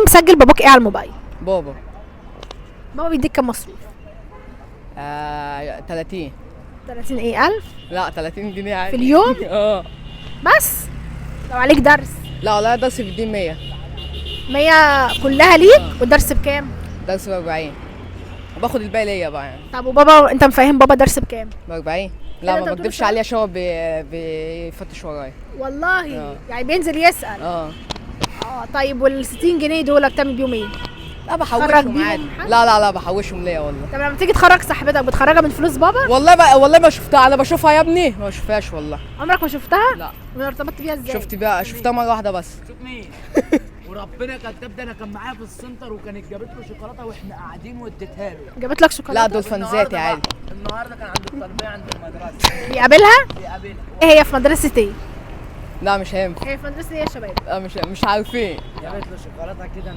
اسجل باباك ايه على الموبايل؟ بابا. بابا بيديك كام مصروف؟ 30. 30 ايه الف لا 30 جنيه عادي في اليوم؟ اه. بس لو عليك درس لا والله درس في الدين 100. 100 كلها ليك والدرس بكام؟ درس ب 40 وباخد الباقي ليا بقى يعني. طب وبابا انت مفهم بابا درس بكام؟ ب 40. كده لا انت ما بتقول بكدبش صح؟ عليه عشان هو بيفتش ورايا. والله يعني بينزل يسأل. اه. طيب وال 60 جنيه دول بتعمل بيهم ايه؟ لا تخرج بحوشهم بيهم عادي. حد؟ لا بحوشهم ليا والله. طب لما تيجي تخرج صاحبتك بتخرجها من فلوس بابا؟ والله ما شفتها. انا بشوفها يا ابني ما بشوفهاش والله. عمرك ما شفتها؟ لا. من ارتبطت بيها ازاي؟ شفتها مره واحده بس. شوف مين وربنا كداب، ده انا كان معايا في السنتر وكانت جابت له شوكولاته واحنا قاعدين واديتها له. جابت لك شوكولاته؟ لا دول فانزاتي عادي. النهارده كان عند التربيه عند المدرسه بيقابلها؟ بيقابلها. ايه هي في مدرسة ايه؟ لا مش هينفع. هي في مدرسة ايه يا شباب؟ لا مش عارفين. جابت له شوكولاته كده